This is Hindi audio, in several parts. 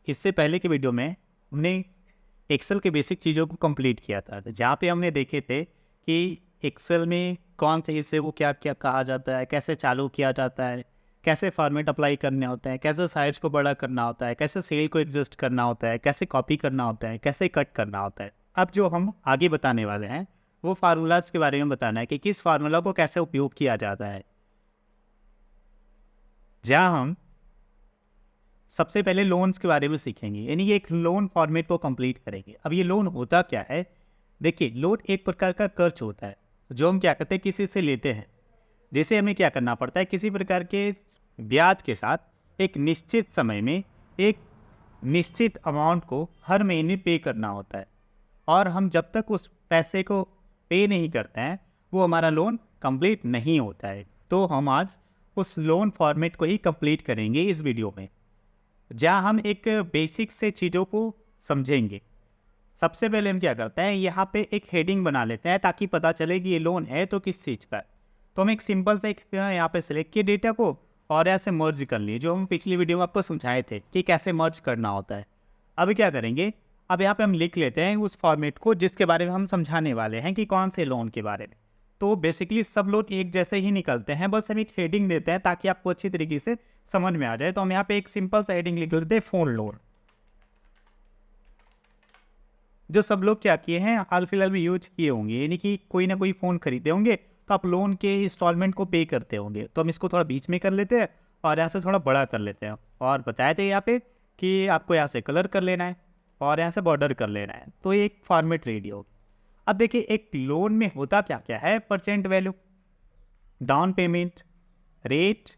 इससे पहले के वीडियो में हमने एक्सेल के बेसिक चीज़ों को कंप्लीट किया था, जहाँ पे हमने देखे थे कि एक्सेल में कौन से हिस्से को क्या क्या कहा जाता है, कैसे चालू किया जाता है, कैसे फॉर्मेट अप्लाई करने होते हैं, कैसे साइज को बड़ा करना होता है, कैसे सेल को एडजस्ट करना होता है, कैसे कॉपी करना होता है, कैसे कट करना होता है। अब जो हम आगे बताने वाले हैं वो फार्मूलाज के बारे में बताना है कि किस फार्मूला को कैसे उपयोग किया जाता है। जहाँ हम सबसे पहले लोन्स के बारे में सीखेंगे, यानी कि एक लोन फॉर्मेट को कंप्लीट करेंगे। अब ये लोन होता क्या है? देखिए, लोन एक प्रकार का कर्ज होता है जो हम क्या करते हैं, किसी से लेते हैं, जिसे हमें क्या करना पड़ता है, किसी प्रकार के ब्याज के साथ एक निश्चित समय में एक निश्चित अमाउंट को हर महीने पे करना होता है, और हम जब तक उस पैसे को पे नहीं करते हैं वो हमारा लोन कंप्लीट नहीं होता है। तो हम आज उस लोन फॉर्मेट को ही कंप्लीट करेंगे इस वीडियो में, जहाँ हम एक बेसिक से चीज़ों को समझेंगे। सबसे पहले हम क्या करते हैं, यहाँ पे एक हेडिंग बना लेते हैं ताकि पता चले कि ये लोन है तो किस चीज़ का है। तो हम एक सिंपल से यहाँ पे सिलेक्ट किए डेटा को और ऐसे मर्ज कर लिए, जो हम पिछली वीडियो में आपको समझाए थे कि कैसे मर्ज करना होता है। अब क्या करेंगे, अब यहाँ पे हम लिख लेते हैं उस फॉर्मेट को जिसके बारे में हम समझाने वाले हैं कि कौन से लोन के बारे में। तो बेसिकली सब लोन एक जैसे ही निकलते हैं, बस हम एक हेडिंग देते हैं ताकि आपको अच्छी तरीके से समझ में आ जाए। तो हम यहाँ पे एक सिंपल सा हेडिंग लिख लेते हैं, फोन लोन। जो सब लोग क्या किए हैं, हाल फिलहाल में यूज किए होंगे, यानी कि कोई ना कोई फ़ोन खरीदे होंगे तो आप लोन के इंस्टॉलमेंट को पे करते होंगे। तो हम इसको थोड़ा बीच में कर लेते हैं और यहाँ से थोड़ा बड़ा कर लेते हैं, और बताए थे यहाँ पे कि आपको यहाँ से कलर कर लेना है और यहाँ से बॉर्डर कर लेना है। तो एक फॉर्मेट रेडी हो। अब देखिए, एक लोन में होता क्या क्या है, percent value, down payment, rate,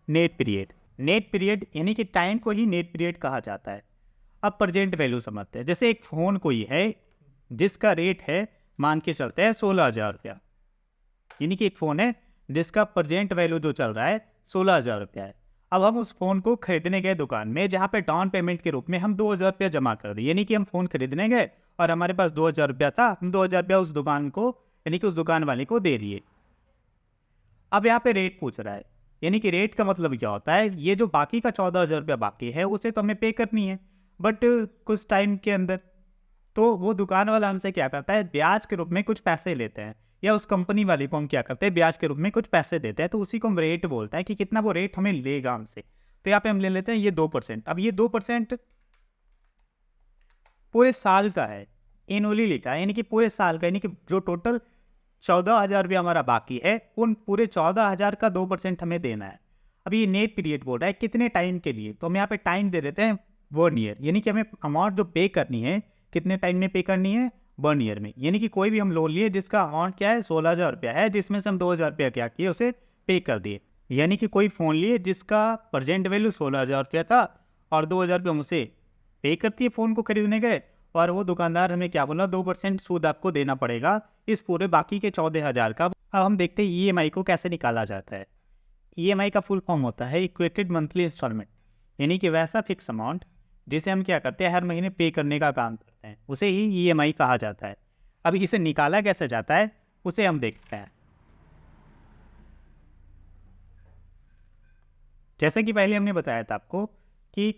net period. Net period यानी कि टाइम को ही नेट पीरियड कहा जाता है। अब प्रेजेंट वैल्यू समझते हैं। जैसे एक फ़ोन कोई है जिसका रेट है, मान के चलते हैं 16,000 रुपया, यानी कि एक फ़ोन है जिसका प्रेजेंट वैल्यू जो चल रहा है 16,000 रुपया है। अब हम उस फ़ोन को खरीदने गए दुकान में, जहाँ पे डाउन पेमेंट के रूप में हम 2,000 रुपया जमा कर दिए, यानी कि हम फ़ोन खरीदने गए और हमारे पास 2,000 रुपया था, हम 2,000 रुपया उस दुकान को, यानी कि उस दुकान वाले को दे दिए। अब यहाँ पे रेट पूछ रहा है, यानी कि रेट का मतलब क्या होता है, ये जो बाकी का 14,000 रुपया बाकी है उसे तो हमें पे करनी है, बट कुछ टाइम के अंदर। तो वो दुकान वाला हमसे क्या करता है, ब्याज के रूप में कुछ पैसे लेते हैं, या उस कंपनी वाले को हम क्या करते हैं, ब्याज के रूप में कुछ पैसे देते हैं। तो उसी को हम रेट बोलते हैं कि कितना वो रेट हमें लेगा हमसे। तो यहाँ पे हम ले लेते हैं ये 2%। अब ये 2% पूरे साल का है, एनुअली लिखा है, यानी कि पूरे साल का, यानी कि जो टोटल 14,000 रुपया हमारा बाकी है, उन पूरे 14,000 का 2% हमें देना है। अब ये नेट पीरियड बोल रहा है कितने टाइम के लिए, तो हम यहाँ पे टाइम दे देते हैं 1 ईयर, यानी कि हमें अमाउंट जो पे करनी है कितने टाइम में पे करनी है, 1 ईयर में। यानी कि कोई भी हम लोन लिए जिसका अमाउंट क्या है, 16,000 रुपया है, जिसमें से हम 2,000 रुपया क्या किए, उसे पे कर दिए। यानी कि कोई फ़ोन लिए जिसका प्रेजेंट वैल्यू 16,000 रुपया था और 2,000 रुपया हम उसे पे करती है फ़ोन को खरीदने गए, और वो दुकानदार हमें क्या बोला, 2% सूद आपको देना पड़ेगा इस पूरे बाकी के 14,000 का। अब हम देखते हैं EMI को कैसे निकाला जाता है। EMI का फुल फॉर्म होता है इक्वेटेड मंथली इंस्टॉलमेंट, यानी कि वैसा फिक्स अमाउंट जिसे हम क्या करते हैं, हर महीने पे करने का काम करते हैं, उसे ही EMI कहा जाता है। अब इसे निकाला कैसे जाता है उसे हम देखते हैं। जैसे कि पहले हमने बताया था आपको कि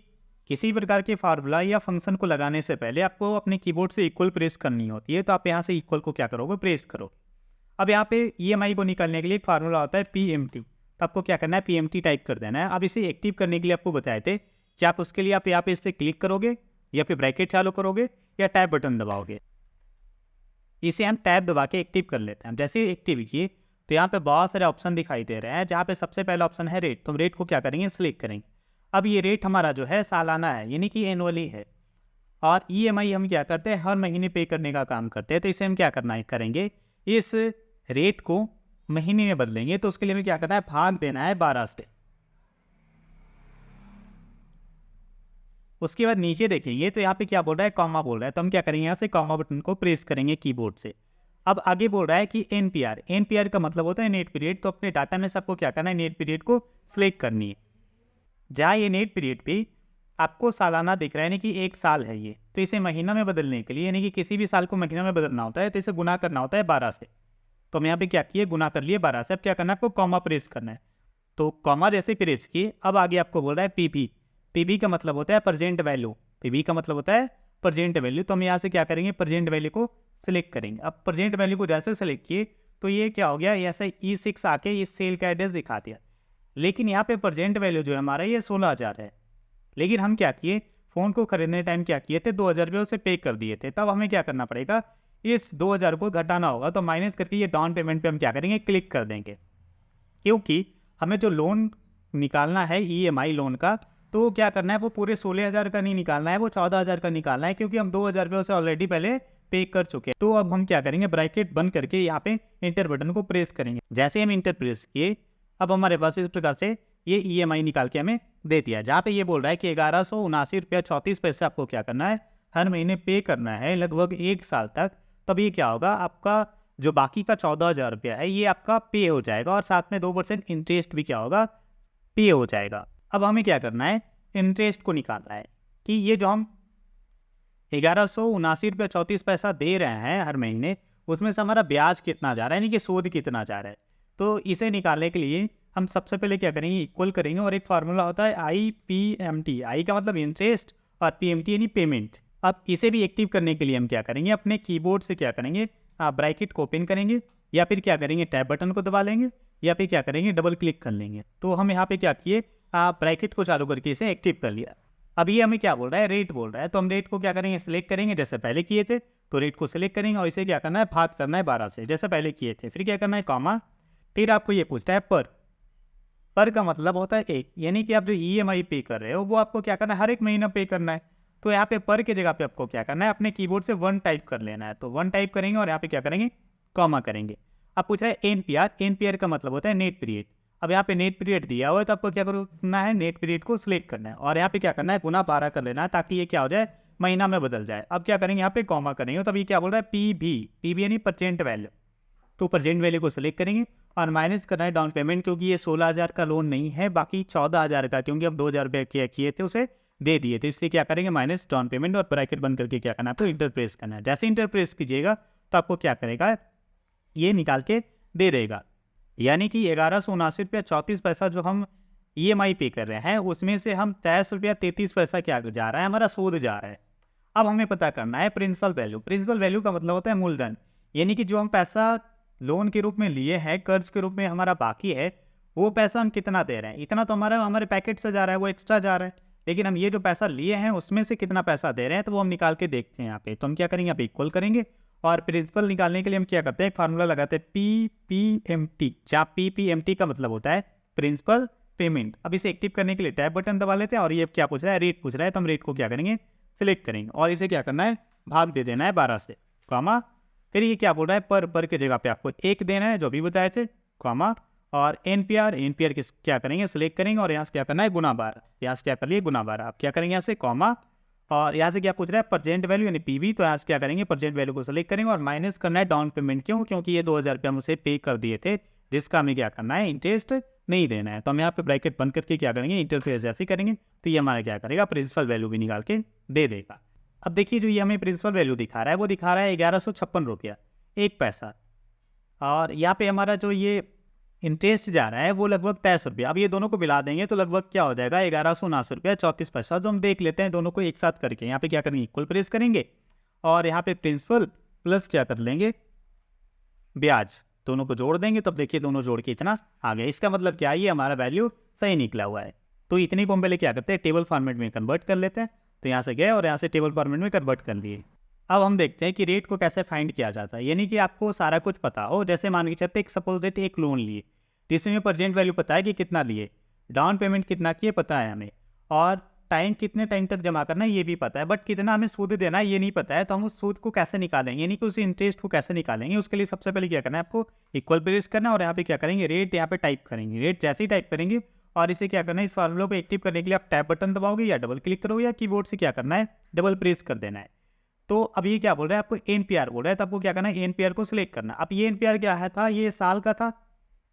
किसी प्रकार के फार्मूला या फंक्शन को लगाने से पहले आपको अपने कीबोर्ड से इक्वल प्रेस करनी होती है। तो आप यहाँ से इक्वल को क्या करोगे, प्रेस करो। अब यहाँ पे EMI को निकालने के लिए एक फार्मूला होता है PMT। तो आपको क्या करना है, PMT टाइप कर देना है। अब इसे एक्टिव करने के लिए आपको बताए थे कि आप उसके लिए आप यहाँ पे इस पर क्लिक करोगे, या फिर ब्रैकेट चालू करोगे, या टैब बटन दबाओगे। इसे हम टैब दबा के एक्टिव कर लेते हैं। जैसे ही एक्टिव किए तो यहाँ पे बहुत सारे ऑप्शन दिखाई दे रहे हैं, जहाँ पे सबसे पहला ऑप्शन है रेट। तो हम रेट को क्या करेंगे, सिलेक्ट करेंगे। अब ये रेट हमारा जो है सालाना है, यानी कि एनुअली है, और EMI हम क्या करते हैं, हर महीने पे करने का काम करते हैं। तो इसे हम क्या करना है, करेंगे इस रेट को महीने में बदलेंगे। तो उसके लिए हमें क्या करना है, भाग देना है 12 से। उसके बाद नीचे देखेंगे तो यहाँ पे क्या बोल रहा है, कॉमा बोल रहा है। तो हम क्या करेंगे, यहाँ से कॉमा बटन को प्रेस करेंगे कीबोर्ड से। अब आगे बोल रहा है कि NPR का मतलब होता है नेट पीरियड। तो अपने डाटा में सबको क्या करना है, नेट पीरियड को सिलेक्ट करनी है। जहाँ ये नेट पीरियड पे आपको सालाना दिख रहा है, यानी कि 1 साल है ये, तो इसे महीना में बदलने के लिए, यानी कि किसी भी साल को महीना में बदलना होता है, तो इसे गुना करना होता है 12 से। तो हम यहाँ पे क्या किए, गुना कर लिए 12 से। अब क्या करना है, आपको कॉमा प्रेस करना है। तो कॉमा जैसे प्रेस किए, अब आगे आपको बोल रहा है PB। PB का मतलब होता है प्रेजेंट वैल्यू, पी का मतलब होता है प्रेजेंट वैल्यू। तो हम यहाँ से क्या करेंगे, प्रेजेंट वैल्यू को सिलेक्ट करेंगे। अब प्रेजेंट वैल्यू को जैसे सेलेक्ट किए तो ये क्या हो गया, ऐसे E6 आके ये सेल का एड्रेस दिखा दिया। लेकिन यहाँ पे प्रेजेंट वैल्यू जो है हमारा ये 16,000 है। लेकिन हम क्या किए, फ़ोन को खरीदने टाइम क्या किए थे, 2,000 रुपये उसे पे कर दिए थे। तब हमें क्या करना पड़ेगा, इस 2,000 को घटाना होगा। तो माइनस करके ये डाउन पेमेंट पे हम क्या करेंगे, क्लिक कर देंगे। क्योंकि हमें जो लोन निकालना है EMI लोन का, तो क्या करना है, वो पूरे 16,000 का नहीं निकालना है, वो 14,000 का निकालना है, क्योंकि हम 2,000 रुपये उसे ऑलरेडी पहले पे कर चुके हैं। तो अब हम क्या करेंगे, ब्रैकेट बंद करके यहाँ पे इंटर बटन को प्रेस करेंगे। जैसे हम इंटर प्रेस किए, अब हमारे पास इस प्रकार से ये EMI निकाल के हमें दे दिया, जहाँ पे ये बोल रहा है कि 1179 रुपया 34 पैसे आपको क्या करना है, हर महीने पे करना है लगभग 1 साल तक। तब ये क्या होगा, आपका जो बाकी का 14,000 रुपया है ये आपका पे हो जाएगा, और साथ में 2% इंटरेस्ट भी क्या होगा, पे हो जाएगा। अब हमें क्या करना है, इंटरेस्ट को निकालना है कि ये जो हम 1179 रुपया 34 पैसा दे रहे हैं हर महीने, उसमें से हमारा ब्याज कितना जा रहा है, यानी कि सूद कितना जा रहा है। तो इसे निकालने के लिए हम सबसे पहले क्या करेंगे, इक्वल करेंगे, और एक फार्मूला होता है IPMT। आई का मतलब इंटरेस्ट और PMT यानी पेमेंट। अब इसे भी एक्टिव करने के लिए हम क्या करेंगे, अपने कीबोर्ड से क्या करेंगे, ब्रैकेट को ओपन करेंगे, या फिर क्या करेंगे, टैब बटन को दबा लेंगे, या फिर क्या करेंगे, डबल क्लिक कर लेंगे। तो हम यहाँ पे क्या किए, ब्रैकेट को चालू करके इसे एक्टिव कर लिया। अब ये हमें क्या बोल रहा है, रेट बोल रहा है। तो हम रेट को क्या करेंगे, सिलेक्ट करेंगे, जैसे पहले किए थे। तो रेट को सिलेक्ट करेंगे और इसे क्या करना है, भाग करना है 12 से, जैसे पहले किए थे। फिर क्या करना है, कॉमा। फिर आपको ये पूछता है पर का मतलब होता है 1, यानी कि आप जो EMI पे कर रहे हो वो आपको क्या करना है, हर एक महीना पे करना है। तो यहाँ पे पर की जगह पे आपको क्या करना है, अपने कीबोर्ड से 1 टाइप कर लेना है। तो 1 टाइप करेंगे और यहाँ पे क्या करेंगे, कॉमा करेंगे। अब पूछ रहा है NPR का मतलब होता है नेट पीरियड। अब यहाँ पे नेट पीरियड दिया हुआ है, तो आपको क्या करना है, नेट पीरियड को सिलेक्ट करना है, और यहाँ पे क्या करना है, गुना 12 कर लेना है, ताकि ये क्या हो जाए, महीना में बदल जाए। अब क्या करेंगे, यहाँ पे कॉमा करेंगे, तब ये क्या बोल रहा है, PB यानी प्रेजेंट वैल्यू। तो प्रेजेंट वैल्यू को सिलेक्ट करेंगे और माइनस करना है डाउन पेमेंट, क्योंकि ये 16,000 का लोन नहीं है, बाकी 14,000 का, क्योंकि हम 2,000 रुपये किए थे उसे दे दिए थे, इसलिए क्या करेंगे, माइनस डाउन पेमेंट, और ब्रैकेट बंद करके क्या करना है, तो इंटर प्रेस करना है। जैसे इंटर प्रेस कीजिएगा तो आपको क्या करेगा, ये निकाल के दे देगा। यानी कि 1179 रुपया 34 पैसा जो हम EMI पे कर रहे हैं, उसमें से हम 23 रुपया 33 पैसा क्या जा रहा है, हमारा सूद जा रहा है। अब हमें पता करना है प्रिंसिपल वैल्यू। प्रिंसिपल वैल्यू का मतलब होता है मूलधन, यानी कि जो हम पैसा लोन के रूप में लिए हैं, कर्ज के रूप में हमारा बाकी है, वो पैसा हम कितना दे रहे हैं। इतना तो हमारे पैकेट से जा रहा है, वो एक्स्ट्रा जा रहा है। लेकिन हम ये जो पैसा लिए हैं उसमें से कितना पैसा दे रहे हैं, तो वो हम निकाल के देखते हैं यहाँ पे। तो हम क्या करेंगे, यहाँ पे इक्वल करेंगे, और प्रिंसिपल निकालने के लिए हम क्या करते हैं, एक फार्मूला लगाते हैं PPMT, जहाँ PPMT का मतलब होता है प्रिंसिपल पेमेंट। अब इसे एक्टिव करने के लिए टैब बटन दबा लेते हैं, और ये क्या पूछ रहा है, रेट पूछ रहा है। तो हम रेट को क्या करेंगे, सिलेक्ट करेंगे, और इसे क्या करना है, भाग दे देना है 12 से, कॉमा। फिर ये क्या बोल रहा है, पर की जगह पे आपको 1 देना है, जो भी बताए थे, कॉमा। और NPR किस क्या करेंगे, सिलेक्ट करेंगे, और यहाँ से क्या करना है, गुना 12, यहाँ से क्या कर लिए, गुना 12। आप क्या करेंगे, यहाँ से कॉमा, और यहाँ से क्या पूछ रहा है, प्रेजेंट वैल्यू यानी PV। तो यहाँ से क्या करेंगे, प्रेजेंट वैल्यू को सिलेक्ट करेंगे, और माइनस करना है डाउन पेमेंट। क्यों, क्योंकि ये 2,000 रुपये हम उसे पे कर दिए थे, जिसका हमें क्या करना है, इंटरेस्ट नहीं देना है। तो हम यहाँ पे ब्रैकेट बंद करके क्या करेंगे, इंटरफेस जैसे करेंगे, तो ये हमारा क्या करेगा, प्रिंसिपल वैल्यू भी निकाल के दे देगा। अब देखिए, जो ये हमें प्रिंसिपल वैल्यू दिखा रहा है, वो दिखा रहा है 1156 रुपया 1 पैसा, और यहाँ पे हमारा जो ये इंटरेस्ट जा रहा है वो लगभग 23 रुपया। अब ये दोनों को मिला देंगे तो लगभग क्या हो जाएगा, 1179 रुपया 34 पैसा। जो हम देख लेते हैं दोनों को एक साथ करके, यहाँ पे क्या करेंगे, इक्वल प्रेस करेंगे, और यहाँ पे प्रिंसिपल प्लस क्या कर लेंगे, ब्याज, दोनों को जोड़ देंगे। तब देखिए दोनों जोड़ के इतना आ गया। इसका मतलब क्या है, ये हमारा वैल्यू सही निकला हुआ है। तो इतनी को हम पहले क्या करते हैं, टेबल फॉर्मेट में कन्वर्ट कर लेते हैं। तो यहाँ से गए और यहाँ से टेबल फॉर्मेट में कन्वर्ट कर लिए। अब हम देखते हैं कि रेट को कैसे फाइंड किया जाता है, यानी कि आपको सारा कुछ पता हो। जैसे मान के चलते एक सपोज डेट एक लोन लिए, जिसमें प्रेजेंट वैल्यू पता है कि कितना लिए, डाउन पेमेंट कितना किए पता है हमें, और टाइम कितने टाइम तक जमा करना है ये भी पता है, बट कितना हमें सूद देना है ये नहीं पता है। तो हम उस सूद को कैसे निकालेंगे, यानी कि उस इंटरेस्ट को कैसे निकालेंगे, उसके लिए सबसे पहले क्या करना है, आपको इक्वल प्रेस करना है, और यहाँ पे क्या करेंगे, रेट यहाँ पे टाइप करेंगे। रेट जैसे ही टाइप करेंगे, और इसे क्या करना है, इस फार्मूला को एक्टिव करने के लिए आप टैब बटन दबाओगे या डबल क्लिक करोगे, या कीबोर्ड से क्या करना है, डबल प्रेस कर देना है। तो अब ये क्या बोल रहा है, आपको NPR बोल रहा है, तो आपको क्या करना है, NPR को सिलेक्ट करना। अब ये NPR क्या है था, ये साल का था,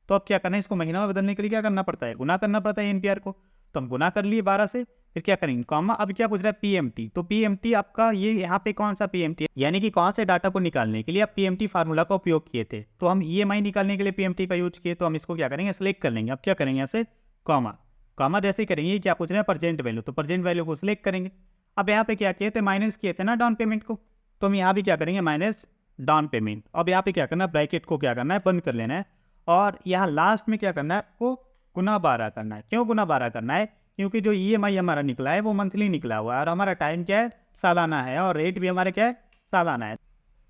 तो अब क्या करना है, इसको महीना में बदलने के लिए क्या करना पड़ता है, गुना करना पड़ता है NPR को। तो हम गुना कर लिए 12 से, फिर क्या करेंगे, कॉमा। अब क्या पूछ रहा है, PMT। तो PMT आपका ये यहाँ पे कौन सा PMT है, यानी कि कौन से डाटा को निकालने के लिए आप PMT फार्मूला का उपयोग किए थे। तो हम EMI निकालने के लिए PMT का यूज किए, तो हम इसको क्या करेंगे, सिलेक्ट कर लेंगे। अब क्या करेंगे, यहाँ से कॉमा, कॉमा जैसे करेंगे, क्या पूछ रहे हैं, प्रेजेंट वैल्यू। तो प्रेजेंट वैल्यू को सिलेक्ट करेंगे, अब यहाँ पे क्या किए थे, माइनस किए थे ना डाउन पेमेंट को, तो हम यहाँ भी क्या करेंगे माइनस डाउन पेमेंट। अब यहाँ पे क्या करना है, ब्रैकेट को क्या करना है, बंद कर लेना है। और यहाँ लास्ट में क्या करना है, आपको गुना 12 करना है। क्यों गुना 12 करना है, क्योंकि जो EMI हमारा निकला है वो मंथली निकला हुआ है और हमारा टाइम क्या है, सालाना है, और रेट भी हमारा क्या है, सालाना है।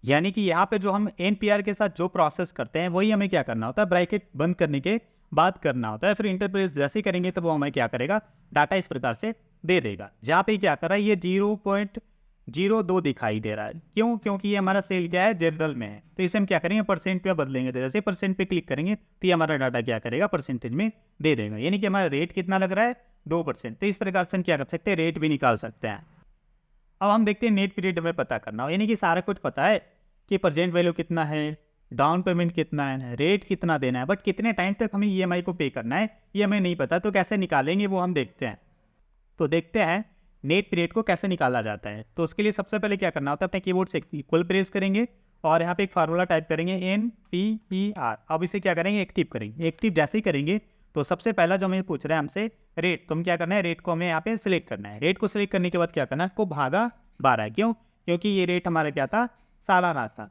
यानी कि यहाँ पे जो हम NPR के साथ जो प्रोसेस करते हैं वही हमें क्या करना होता है, ब्रैकेट बंद करने के बाद करना होता है। फिर इंटरप्रेस जैसे ही करेंगे तो वो हमें क्या करेगा, डाटा इस प्रकार से दे देगा। जहाँ पे क्या कर रहा है, ये 0.02 दिखाई दे रहा है। क्यों, क्योंकि ये हमारा सेल क्या है, जनरल में है। तो इसे हम क्या करेंगे, परसेंट पे बदलेंगे। तो जैसे परसेंट पे क्लिक करेंगे तो ये हमारा डाटा क्या करेगा, परसेंटेज में दे देगा। यानी कि हमारा रेट कितना लग रहा है, 2%। तो इस प्रकार से हम क्या कर सकते हैं, रेट भी निकाल सकते हैं। अब हम देखते हैं नेट पीरियड हमें पता करना हो, यानी कि सारा कुछ पता है कि प्रेजेंट वैल्यू कितना है, डाउन पेमेंट कितना है, रेट कितना देना है, बट कितने टाइम तक हमें EMI को पे करना है ये हमें नहीं पता। तो कैसे निकालेंगे वो हम देखते हैं। तो देखते हैं नेट पीरियड को कैसे निकाला जाता है। तो उसके लिए सबसे पहले क्या करना होता है, अपने कीबोर्ड से इक्वल प्रेस करेंगे और यहाँ पे एक फार्मूला टाइप करेंगे NPER। अब इसे क्या करेंगे, एक्टिव करेंगे। एक्टिव जैसे ही करेंगे तो सबसे पहला जो हमें पूछ रहा है हमसे रेट, तो हम क्या करना है, रेट को हमें यहाँ पे सिलेक्ट करना है। रेट को सिलेक्ट करने के बाद क्या करना है, इसको भागा 12। क्यों, क्योंकि ये रेट हमारा क्या था, सालाना था।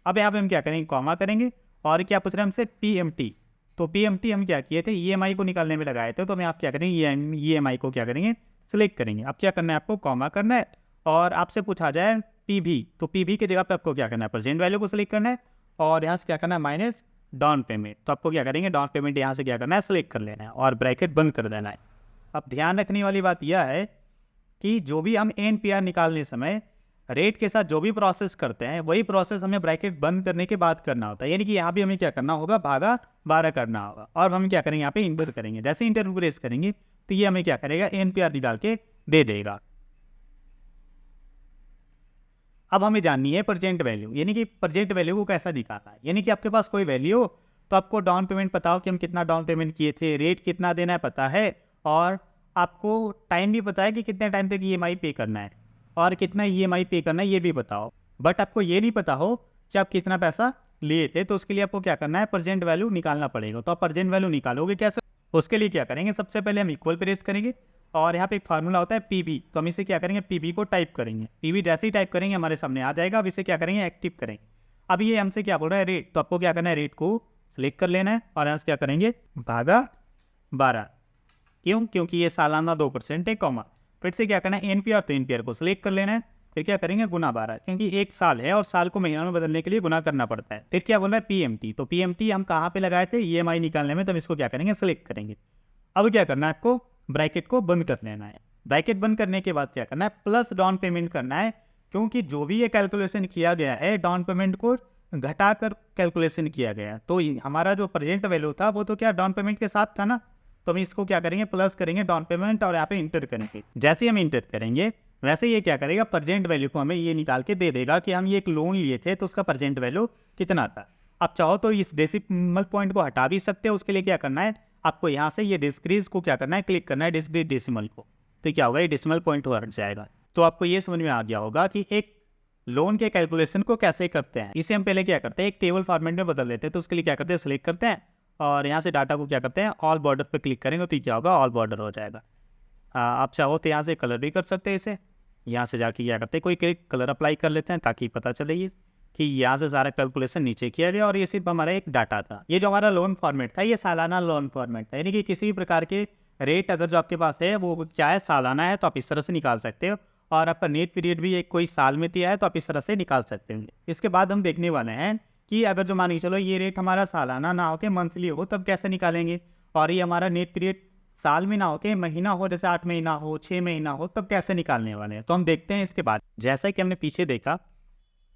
अब यहाँ पे हम क्या करेंगे, कॉमा करेंगे और क्या पूछ रहे हैं हमसे, PMT। तो PMT हम क्या किए थे, EMI को निकालने में लगाए थे। तो हम आप क्या करेंगे, EMI को क्या करेंगे, सिलेक्ट करेंगे। अब क्या करना है, आपको कॉमा करना है और आपसे पूछा जाए PV, तो PV की जगह पे आपको क्या करना है, प्रेजेंट वैल्यू को सिलेक्ट करना है और यहाँ से क्या करना है, माइनस डाउन पेमेंट। तो आपको क्या करेंगे, डाउन पेमेंट यहाँ से क्या करना है, सिलेक्ट कर लेना है और ब्रैकेट बंद कर देना है। अब ध्यान रखने वाली बात यह है कि जो भी हम NPR निकालने समय रेट के साथ जो भी प्रोसेस करते हैं वही प्रोसेस हमें ब्रैकेट बंद करने के बाद करना होता है। यानी कि यहाँ भी हमें क्या करना होगा, भागा 12 करना होगा और हम क्या करेंगे, यहाँ पे इंटर करेंगे। जैसे इंटर प्रेस करेंगे तो ये हमें क्या करेगा, NPR निकाल के दे देगा। अब हमें जाननी है प्रेजेंट वैल्यू, यानी कि प्रेजेंट वैल्यू को कैसा दिखाता है। यानी कि आपके पास कोई वैल्यू हो तो आपको डाउन पेमेंट पता हो कि हम कितना डाउन पेमेंट किए थे, रेट कितना देना है पता है, और आपको टाइम भी पता है कि कितने टाइम तक EMI पे करना है और कितना EMI पे करना है ये भी बताओ। बट आपको ये नहीं पता हो कि आप कितना पैसा लिए थे, तो उसके लिए आपको क्या करना है, प्रेजेंट वैल्यू निकालना पड़ेगा। तो आप प्रेजेंट वैल्यू निकालोगे कैसे, उसके लिए क्या करेंगे, सबसे पहले हम इक्वल प्रेस करेंगे और यहाँ पे एक फार्मूला होता है PV। तो हम इसे क्या करेंगे, PV को टाइप करेंगे। PV जैसे ही टाइप करेंगे हमारे सामने आ जाएगा। अब इसे क्या करेंगे, एक्टिव करेंगे। अब ये हमसे क्या बोल रहा है, रेट। तो आपको क्या करना है, रेट को सिलेक्ट कर लेना है और यहाँ से क्या करेंगे, भागा 12। क्यों, क्योंकि ये सालाना 2% है, कॉमा। फिर से क्या करना है, NPR, तो NPR को सिलेक्ट कर लेना है। फिर क्या करेंगे, गुना 12, क्योंकि एक साल है और साल को महीना में बदलने के लिए गुना करना पड़ता है। फिर क्या बोल रहा है, PMT। तो PMT हम कहाँ पे लगाए थे, EMI निकालने में, तो हम इसको क्या करेंगे, सिलेक्ट करेंगे। अब क्या करना है, आपको ब्रैकेट को बंद कर लेना है। ब्रैकेट बंद करने के बाद क्या करना है, प्लस डाउन पेमेंट करना है, क्योंकि जो भी ये कैलकुलेशन किया गया है डाउन पेमेंट को घटाकर कैलकुलेशन किया गया है। तो हमारा जो प्रेजेंट वैल्यू था वो तो क्या डाउन पेमेंट के साथ था ना, तो हम इसको क्या करेंगे, प्लस करेंगे डाउन पेमेंट और यहाँ पे इंटर करेंगे। जैसे ही हम इंटर करेंगे वैसे ये क्या करेगा, प्रेजेंट वैल्यू को हमें ये निकाल के दे देगा कि हम ये एक लोन लिए थे तो उसका प्रेजेंट वैल्यू कितना था। आप चाहो तो इस डेसिमल पॉइंट को हटा भी सकते हो। उसके लिए क्या करना है, आपको यहाँ से ये डिस्क्रीज को क्या करना है, क्लिक करना है, डिस्क्रीज डेसिमल को। तो क्या होगा, ये डेसिमल पॉइंट हट जाएगा। तो आपको ये समझ में आ गया होगा कि एक लोन के कैलकुलेशन को कैसे करते हैं। इसे हम पहले क्या करते हैं, एक टेबल फॉर्मेट में बदल लेते हैं। तो उसके लिए क्या करते हैं, सिलेक्ट करते हैं और यहाँ से डाटा को क्या करते हैं, ऑल बॉर्डर पे क्लिक करेंगे तो क्या होगा, ऑल बॉर्डर हो जाएगा। आप चाहो तो यहाँ से कलर भी कर सकते हैं। इसे यहाँ से जाके क्या करते हैं, कोई कलर अप्लाई कर लेते हैं ताकि पता चले ये कि यहाँ से सारा कैलकुलेशन नीचे किया गया और ये सिर्फ हमारा एक डाटा था। ये जो हमारा लोन फॉर्मेट था ये सालाना लोन फॉर्मेट था, यानी कि किसी भी प्रकार के रेट अगर जो आपके पास है वो क्या है, सालाना है, तो आप इस तरह से निकाल सकते हो। और आपका नेट पीरियड भी एक कोई साल में दिया है तो आप इस तरह से निकाल सकते हैं। इसके बाद हम देखने वाले हैं कि अगर जो मान के चलो ये रेट हमारा सालाना ना हो के मंथली हो तब कैसे निकालेंगे, और ये हमारा नेट पीरियड साल में ना हो के महीना हो, जैसे 8 महीना हो, 6 महीना हो, तब कैसे निकालने वाले हैं। तो हम देखते हैं इसके बाद। जैसा कि हमने पीछे देखा,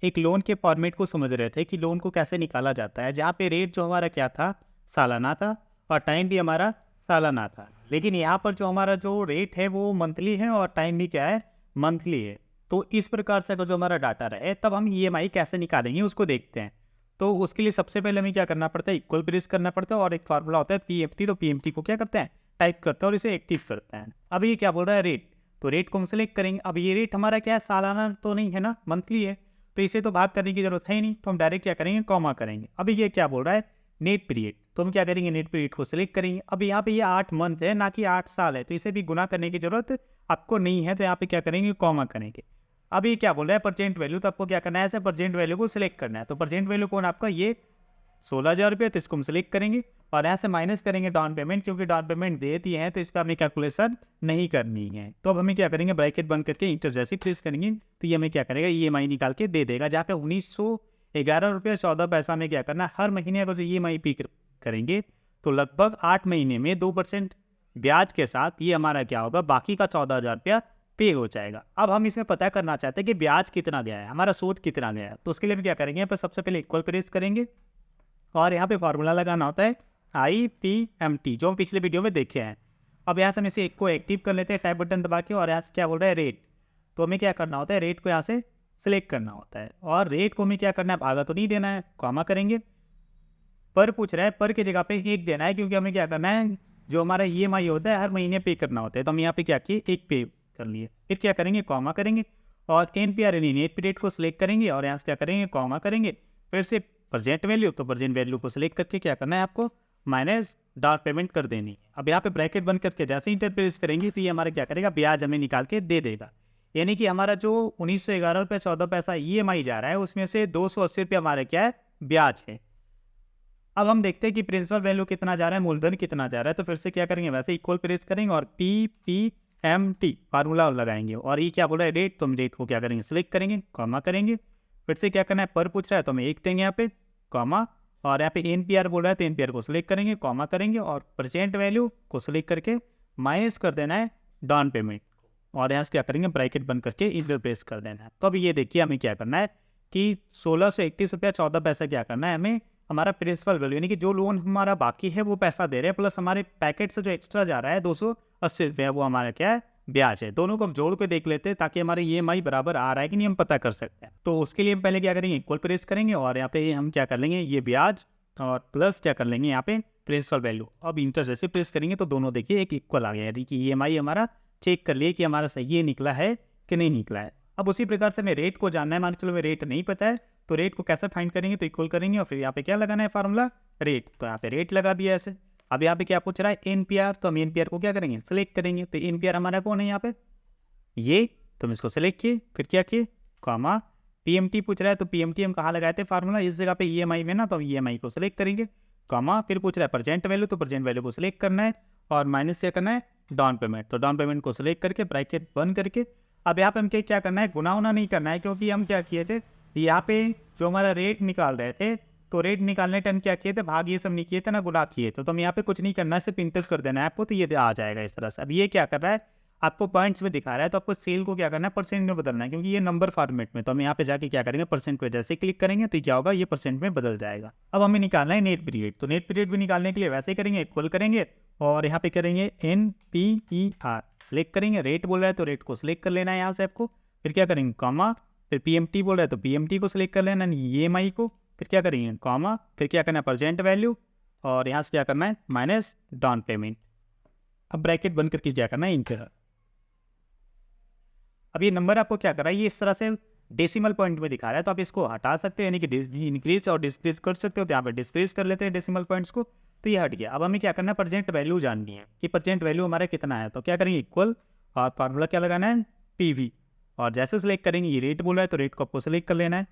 एक लोन के फॉर्मेट को समझ रहे थे कि लोन को कैसे निकाला जाता है, जहाँ पे रेट जो हमारा क्या था, सालाना था और टाइम भी हमारा सालाना था। लेकिन यहाँ पर जो हमारा जो रेट है वो मंथली है और टाइम भी क्या है, मंथली है। तो इस प्रकार से अगर जो हमारा डाटा रहे तब हम EMI कैसे निकालेंगे उसको देखते हैं। तो उसके लिए सबसे पहले हमें क्या करना पड़ता है, इक्वल प्रेस करना पड़ता है और एक फार्मूला होता है PMT। तो PMT को क्या करते हैं, टाइप करते हैं और इसे एक्टिव करते हैं। अब ये क्या बोल रहा है, रेट। तो रेट को हम सेलेक्ट करेंगे। अब ये रेट हमारा क्या है, सालाना तो नहीं है ना, मंथली है, तो इसे तो भाग करने की जरूरत है ही नहीं। तो हम डायरेक्ट क्या करेंगे, कॉमा करेंगे। अभी ये क्या बोल रहा है, नेट पीरियड। तो हम क्या करेंगे, नेट पीरियड को सिलेक्ट करेंगे। अब यहाँ पे ये 8 मंथ है, ना कि 8 साल है, तो इसे भी गुना करने की जरूरत आपको नहीं है। तो यहाँ पे क्या करेंगे, कॉमा करेंगे। अब ये क्या बोल रहा है, परसेंट वैल्यू, तो आपको क्या करना है, ऐसे परसेंट वैल्यू को सिलेक्ट करना है। तो परसेंट वैल्यू कौन आपका, ये 16,000 रुपये, तो इसको हम सिलेक्ट करेंगे और यहाँ से माइनस करेंगे डाउन पेमेंट, क्योंकि डाउन पेमेंट दे दिए हैं तो इसका हमें कैलकुलेशन नहीं करनी है। तो अब हमें क्या करेंगे, ब्रैकेट बंद करके इंटर जैसे प्रेस करेंगे तो ये हमें क्या करेगा, EMI निकाल के दे देगा, जहाँ पे 1911 रुपये 14 पैसा में क्या करना है, हर महीने अगर जो EMI पे करेंगे तो लगभग 8 महीने में 2% ब्याज के साथ ये हमारा क्या होगा, बाकी का 14,000 रुपया पे हो जाएगा। अब हम इसमें पता करना चाहते हैं कि ब्याज कितना गया है, हमारा सूद कितना गया है। तो उसके लिए हम क्या करेंगे, यहाँ पर सबसे पहले इक्वल प्रेस करेंगे और यहाँ पे फार्मूला लगाना होता है IPMT, जो हम पिछले वीडियो में देखे हैं। अब यहाँ से हम इसे एक को एक्टिव कर लेते हैं टाइप बटन दबा के, और यहाँ से क्या बोल रहा है, रेट। तो हमें क्या करना होता है, रेट को यहाँ से सिलेक्ट करना होता है, और रेट को हमें क्या करना है, भागा तो नहीं देना है, कॉमा करेंगे। पर पूछ रहा है, पर की जगह पे 1 देना है, क्योंकि हमें क्या करना है, जो हमारा EMI होता है हर महीने पे करना होता है। तो हम यहाँ पे क्या किए, 1 पे कर लिए। फिर क्या करेंगे, कॉमा करेंगे और NPR यानी नेट पीरियड को सिलेक्ट करेंगे और यहाँ से क्या करेंगे, कॉमा करेंगे। फिर से प्रेजेंट वैल्यू, तो प्रेजेंट वैल्यू को सिलेक्ट करके क्या करना है, आपको माइनस डाउन पेमेंट कर देनी है। अब यहाँ पे ब्रैकेट बंद करके जैसे इंटर प्रेस करेंगे तो ये हमारा क्या करेगा, ब्याज हमें निकाल के दे देगा। यानी कि हमारा जो 1911 रुपये 14 पैसा EMI जा रहा है, उसमें से 280 रुपये हमारा क्या है, ब्याज है। अब हम देखते हैं कि प्रिंसिपल वैल्यू कितना जा रहा है, मूलधन कितना जा रहा है। तो फिर से क्या करेंगे, वैसे इक्वल प्रेस करेंगे और PPMT फार्मूला लगाएंगे, और ये क्या बोल रहा है, रेट। तो हम रेट को क्या करेंगे, सिलेक्ट करेंगे, कॉमा करेंगे। फिर से क्या करना है, पर पूछ रहा है तो हम 1 देंगे यहाँ पे, कॉमा, और यहाँ पे NPR बोल रहा है तो NPR को सिलेक्ट करेंगे, कॉमा करेंगे, और प्रेजेंट वैल्यू को सिलेक्ट करके माइनस कर देना है डाउन पेमेंट, और यहाँ से क्या करेंगे, ब्रैकेट बंद करके इंटर प्रेस कर देना है। तो अभी ये देखिए हमें क्या करना है कि 1631 रुपया 14 पैसा क्या करना है, हमें हमारा प्रिंसिपल वैल्यू यानी कि जो लोन हमारा बाकी है वो पैसा दे रहे हैं, प्लस हमारे पैकेट से जो एक्स्ट्रा जा रहा है 280 रुपये, वो हमारा क्या है, ब्याज है। दोनों को हम जोड़ के देख लेते हैं ताकि हमारे EMI बराबर आ रहा है कि नहीं हम पता कर सकते हैं। तो उसके लिए हम पहले क्या करेंगे, इक्वल प्रेस करेंगे और यहाँ पे हम क्या कर लेंगे, ये ब्याज और प्लस क्या कर लेंगे यहाँ पे प्रिंसिपल वैल्यू। अब इंटर जैसे प्रेस करेंगे तो दोनों देखिए एक इक्वल आ गया, यानी कि EMI हमारा चेक कर लिए कि हमारा सही निकला है कि नहीं निकला है। अब उसी प्रकार से हमें रेट को जानना है, मान चलो हमें रेट नहीं पता है तो रेट को कैसे फाइंड करेंगे, तो इक्वल करेंगे और फिर यहाँ पे क्या लगाना है, फार्मूला रेट। तो यहाँ पे रेट लगा दिया ऐसे। अब यहाँ पे क्या पूछ रहा है, NPR, तो हम NPR को क्या करेंगे, सिलेक्ट करेंगे। तो NPR हमारा कौन है यहाँ पे, ये, तो हम इसको सिलेक्ट किए, फिर क्या किए, कॉमा। PMT पूछ रहा है तो PMT हम कहाँ लगाए थे फार्मूला, इस जगह पे EMI में ना, तो हम EMI को सिलेक्ट करेंगे, कॉमा। फिर पूछ रहा है प्रेजेंट वैल्यू, तो प्रेजेंट वैल्यू को सिलेक्ट करना है और माइनस क्या करना है, डाउन पेमेंट। तो डाउन पेमेंट को सिलेक्ट करके ब्रैकेट बंद करके अब यहाँ पे हम क्या करना है, गुना होना नहीं करना है, क्योंकि हम क्या किए थे, यहाँ पे जो हमारा रेट निकाल रहे थे तो रेट निकालने टाइम क्या किए थे, भाग ये सब नहीं किए थे ना, गुना किए थे। तो हम यहाँ पे कुछ नहीं करना है, सिर्फ इंटर कर देना है आपको, तो ये आ जाएगा इस तरह से। अब ये क्या कर रहा है, आपको पॉइंट्स में दिखा रहा है, तो आपको सेल को क्या करना है, परसेंट में बदलना है, क्योंकि ये नंबर फॉर्मेट में। तो हम यहाँ पे जाके क्या करेंगे, परसेंट पे जैसे क्लिक करेंगे तो क्या होगा, ये परसेंट में बदल जाएगा। अब हमें निकालना है नेट पीरियड, तो नेट पीरियड भी निकालने के लिए वैसे ही करेंगे, इक्वल करेंगे और यहाँ पे करेंगे NPER, सिलेक्ट करेंगे। रेट बोल रहा है तो रेट को सिलेक्ट कर लेना है यहाँ से आपको। फिर क्या करेंगे, कॉमा। फिर PMT बोल रहा है तो PMT को सिलेक्ट कर लेना है, EMI को। फिर क्या करेंगे, कॉमा। फिर क्या करना है, प्रेजेंट वैल्यू, और यहाँ से क्या करना है, माइनस डाउन पेमेंट। अब ब्रैकेट बंद करके क्या करना है, इंटर। अब ये नंबर आपको क्या कर रहा है, ये इस तरह से डेसिमल पॉइंट में दिखा रहा है, तो आप इसको हटा सकते हो, यानी कि इंक्रीज और डिस्क्रीज कर सकते हो। तो यहाँ पे डिस्क्रीज कर लेते हैं डेसिमल पॉइंट्स को, तो ये हट गया। अब हमें क्या करना है, प्रेजेंट वैल्यू जाननी है कि प्रेजेंट वैल्यू हमारा कितना है। तो क्या करेंगे, इक्वल, और फार्मूला क्या लगाना है, PV, और जैसे सिलेक्ट करेंगे, ये रेट बोल रहा है तो रेट को आपको सिलेक्ट कर लेना है।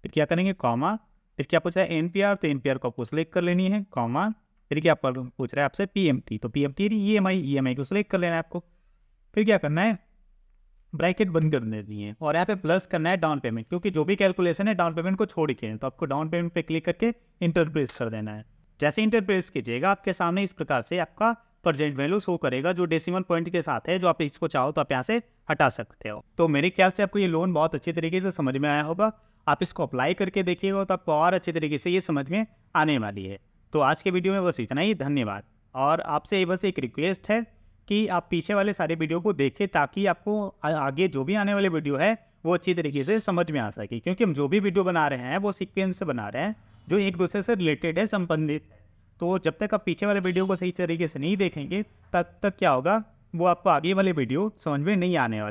फिर क्या करेंगे, कॉमा। फिर क्या पूछा है, NPR, तो NPR को आपको सिलेक्ट कर लेनी है, कॉमा। फिर क्या पूछ रहा है आपसे, PMT, तो PMT EMI को सिलेक्ट कर लेना है आपको। फिर क्या करना है, ब्रैकेट बंद कर देनी है और यहाँ पे प्लस करना है डाउन पेमेंट, क्योंकि जो भी कैलकुलेशन है डाउन पेमेंट को छोड़ के है, तो आपको डाउन पेमेंट पे क्लिक करके इंटर प्रेस कर देना है। जैसे इंटर प्रेस कीजिएगा, आपके सामने इस प्रकार से आपका प्रेजेंट वैल्यू शो करेगा, जो डेसिमल पॉइंट के साथ है। जो आप इसको चाहो तो आप यहाँ से हटा सकते हो। तो मेरे ख्याल से आपको ये लोन बहुत अच्छे तरीके से समझ में आया होगा। आप इसको अप्लाई करके देखिएगा तो आपको और अच्छे तरीके से ये समझ में आने वाली है। तो आज के वीडियो में बस इतना ही, धन्यवाद। और आपसे बस एक रिक्वेस्ट है कि आप पीछे वाले सारे वीडियो को देखें, ताकि आपको आगे जो भी आने वाले वीडियो है वो अच्छी तरीके से समझ में आ सके, क्योंकि हम जो भी वीडियो बना रहे हैं वो सीक्वेंस से बना रहे हैं, जो एक दूसरे से रिलेटेड है, संबंधित है। तो जब तक आप पीछे वाले वीडियो को सही तरीके से नहीं देखेंगे, तब तक क्या होगा, वो आपको आगे वाले वीडियो समझ में नहीं आने वाले।